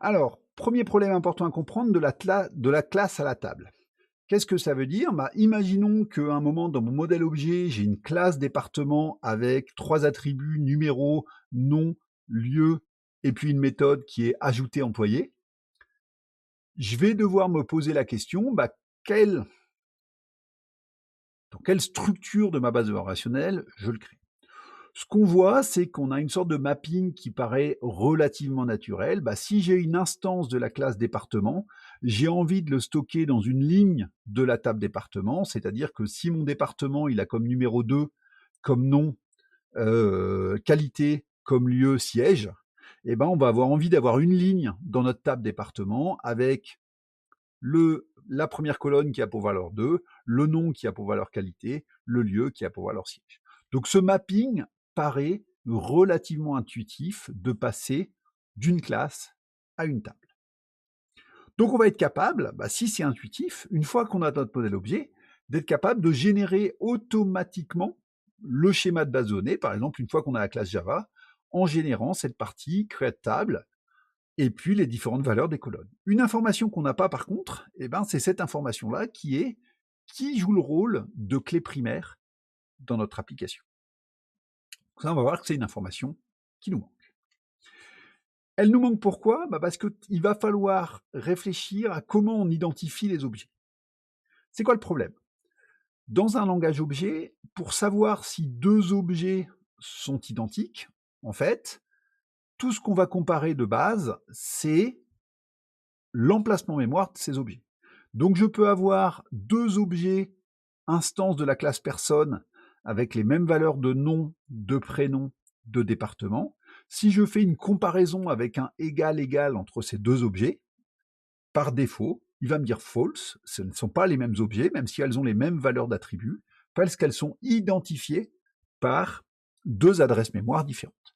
Alors, premier problème important à comprendre de la classe à la table. Qu'est-ce que ça veut dire? Bah, imaginons qu'à un moment dans mon modèle objet, j'ai une classe département avec 3 attributs, numéro, nom, lieu et puis une méthode qui est ajoutée employé. Je vais devoir me poser la question, bah, quelle dans quelle structure de ma base de données relationnelle je le crée? Ce qu'on voit, c'est qu'on a une sorte de mapping qui paraît relativement naturel. Bah, si j'ai une instance de la classe département, j'ai envie de le stocker dans une ligne de la table département, c'est-à-dire que si mon département, il a comme numéro 2, comme nom, qualité, comme lieu, siège, eh ben, on va avoir envie d'avoir une ligne dans notre table département avec la première colonne qui a pour valeur 2, le nom qui a pour valeur qualité, le lieu qui a pour valeur siège. Donc ce mapping paraît relativement intuitif de passer d'une classe à une table. Donc on va être capable, bah, si c'est intuitif, une fois qu'on a notre modèle objet, d'être capable de générer automatiquement le schéma de base de données, par exemple une fois qu'on a la classe Java, en générant cette partie create table et puis les différentes valeurs des colonnes. Une information qu'on n'a pas par contre, eh ben, c'est cette information-là qui joue le rôle de clé primaire dans notre application. Ça, on va voir que c'est une information qui nous manque. Elle nous manque pourquoi? Bah parce qu'il va falloir réfléchir à comment on identifie les objets. C'est quoi le problème? Dans un langage objet, pour savoir si deux objets sont identiques, en fait, tout ce qu'on va comparer de base, c'est l'emplacement mémoire de ces objets. Donc je peux avoir deux objets instances de la classe personne avec les mêmes valeurs de nom, de prénom, de département. Si je fais une comparaison avec un égal entre ces deux objets, par défaut, il va me dire false, ce ne sont pas les mêmes objets, même si elles ont les mêmes valeurs d'attributs, parce qu'elles sont identifiées par deux adresses mémoire différentes.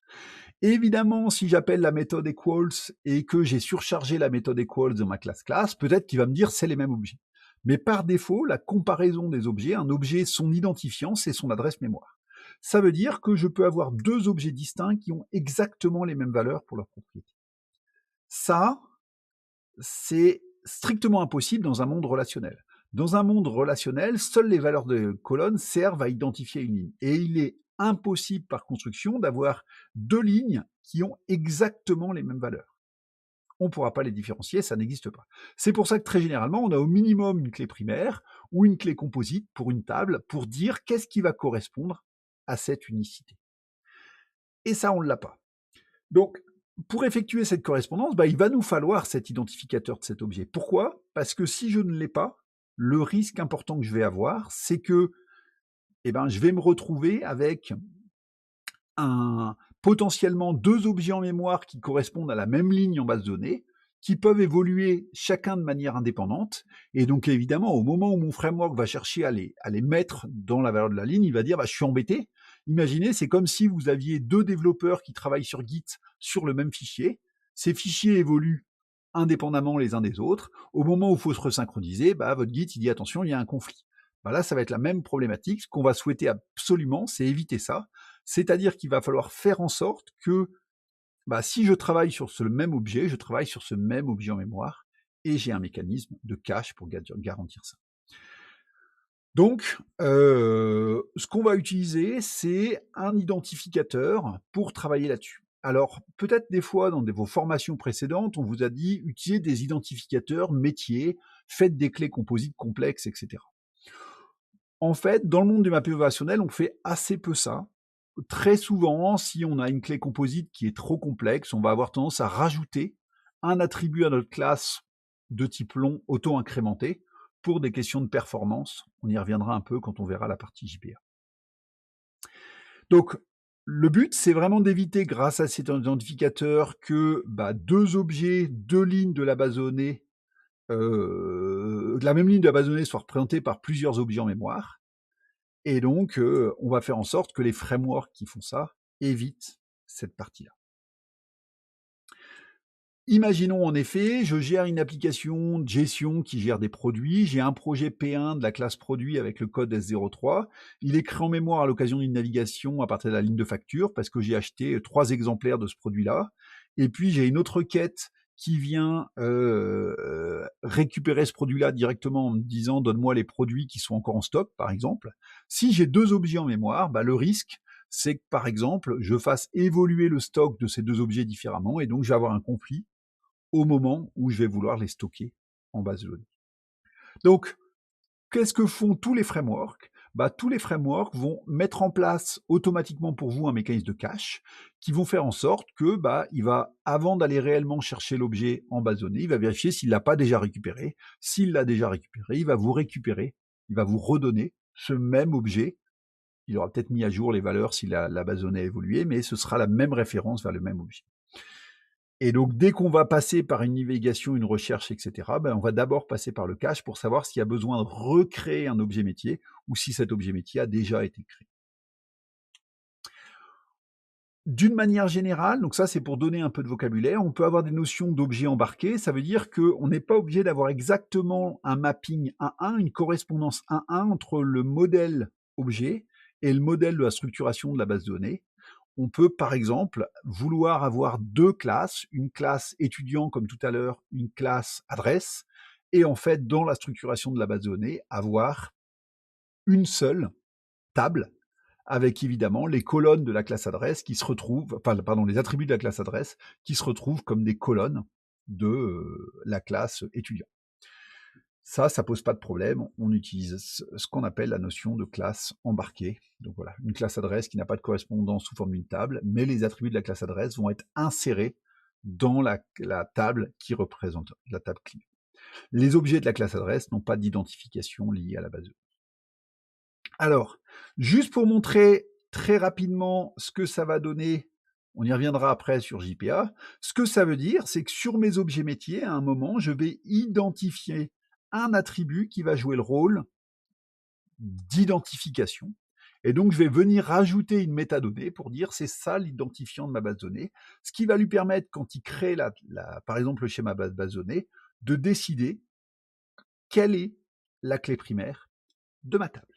Évidemment, si j'appelle la méthode equals et que j'ai surchargé la méthode equals dans ma classe, peut-être qu'il va me dire c'est les mêmes objets. Mais par défaut, la comparaison des objets, un objet, son identifiant, c'est son adresse mémoire. Ça veut dire que je peux avoir deux objets distincts qui ont exactement les mêmes valeurs pour leurs propriétés. Ça, c'est strictement impossible dans un monde relationnel. Dans un monde relationnel, seules les valeurs de colonne servent à identifier une ligne. Et il est impossible par construction d'avoir deux lignes qui ont exactement les mêmes valeurs. On ne pourra pas les différencier, ça n'existe pas. C'est pour ça que très généralement, on a au minimum une clé primaire ou une clé composite pour une table pour dire qu'est-ce qui va correspondre à cette unicité. Et ça, on ne l'a pas. Donc, pour effectuer cette correspondance, bah, il va nous falloir cet identificateur de cet objet. Pourquoi? Parce que si je ne l'ai pas, le risque important que je vais avoir, c'est que je vais me retrouver avec potentiellement deux objets en mémoire qui correspondent à la même ligne en base de données, qui peuvent évoluer chacun de manière indépendante. Et donc évidemment, au moment où mon framework va chercher à les mettre dans la valeur de la ligne, il va dire je suis embêté. Imaginez, c'est comme si vous aviez deux développeurs qui travaillent sur Git sur le même fichier. Ces fichiers évoluent indépendamment les uns des autres. Au moment où il faut se resynchroniser, votre Git il dit attention, il y a un conflit. Là, ça va être la même problématique. Ce qu'on va souhaiter absolument, c'est éviter ça. C'est-à-dire qu'il va falloir faire en sorte que si je travaille sur ce même objet, je travaille sur ce même objet en mémoire et j'ai un mécanisme de cache pour garantir ça. Donc, ce qu'on va utiliser, c'est un identificateur pour travailler là-dessus. Alors, peut-être des fois, dans vos formations précédentes, on vous a dit utilisez des identificateurs métiers, faites des clés composites complexes, etc. En fait, dans le monde du mapping relationnel, on fait assez peu ça. Très souvent, si on a une clé composite qui est trop complexe, on va avoir tendance à rajouter un attribut à notre classe de type long auto-incrémenté pour des questions de performance. On y reviendra un peu quand on verra la partie JPA. Donc, le but, c'est vraiment d'éviter, grâce à cet identificateur, que deux objets, deux lignes de la base de données, de la même ligne de la base de données soient représentées par plusieurs objets en mémoire. Et donc, on va faire en sorte que les frameworks qui font ça évitent cette partie-là. Imaginons en effet, je gère une application de gestion qui gère des produits, j'ai un projet P1 de la classe produit avec le code S03, il est créé en mémoire à l'occasion d'une navigation à partir de la ligne de facture parce que j'ai acheté 3 exemplaires de ce produit-là, et puis j'ai une autre requête qui vient récupérer ce produit-là directement en me disant donne-moi les produits qui sont encore en stock, par exemple. Si j'ai 2 objets en mémoire, bah, le risque, c'est que par exemple, je fasse évoluer le stock de ces 2 objets différemment et donc je vais avoir un conflit au moment où je vais vouloir les stocker en base de données. Donc, qu'est-ce que font tous les frameworks? Bah, tous les frameworks vont mettre en place automatiquement pour vous un mécanisme de cache qui vont faire en sorte que bah, il va, avant d'aller réellement chercher l'objet en base de données, il va vérifier s'il l'a pas déjà récupéré. S'il l'a déjà récupéré, il va vous récupérer, il va vous redonner ce même objet. Il aura peut-être mis à jour les valeurs si la base de données a évolué, mais ce sera la même référence vers le même objet. Et donc, dès qu'on va passer par une navigation, une recherche, etc., ben, on va d'abord passer par le cache pour savoir s'il y a besoin de recréer un objet métier ou si cet objet métier a déjà été créé. D'une manière générale, donc ça c'est pour donner un peu de vocabulaire, on peut avoir des notions d'objets embarqués, ça veut dire qu'on n'est pas obligé d'avoir exactement un mapping 1-1, une correspondance 1-1 entre le modèle objet et le modèle de la structuration de la base de données. On peut par exemple vouloir avoir 2 classes, une classe étudiant comme tout à l'heure, une classe adresse, et en fait dans la structuration de la base de données, avoir une seule table avec évidemment les colonnes de la classe adresse qui se retrouvent, enfin pardon, les attributs de la classe adresse qui se retrouvent comme des colonnes de la classe étudiant. Ça pose pas de problème. On utilise ce qu'on appelle la notion de classe embarquée. Donc voilà, une classe adresse qui n'a pas de correspondance sous forme d'une table, mais les attributs de la classe adresse vont être insérés dans la table qui représente la table client. Les objets de la classe adresse n'ont pas d'identification liée à la base de données. Alors, juste pour montrer très rapidement ce que ça va donner, on y reviendra après sur JPA, ce que ça veut dire, c'est que sur mes objets métiers, à un moment, je vais identifier un attribut qui va jouer le rôle d'identification. Et donc, je vais venir rajouter une métadonnée pour dire c'est ça l'identifiant de ma base de données, ce qui va lui permettre, quand il crée, par exemple, le schéma base de données, de décider quelle est la clé primaire de ma table.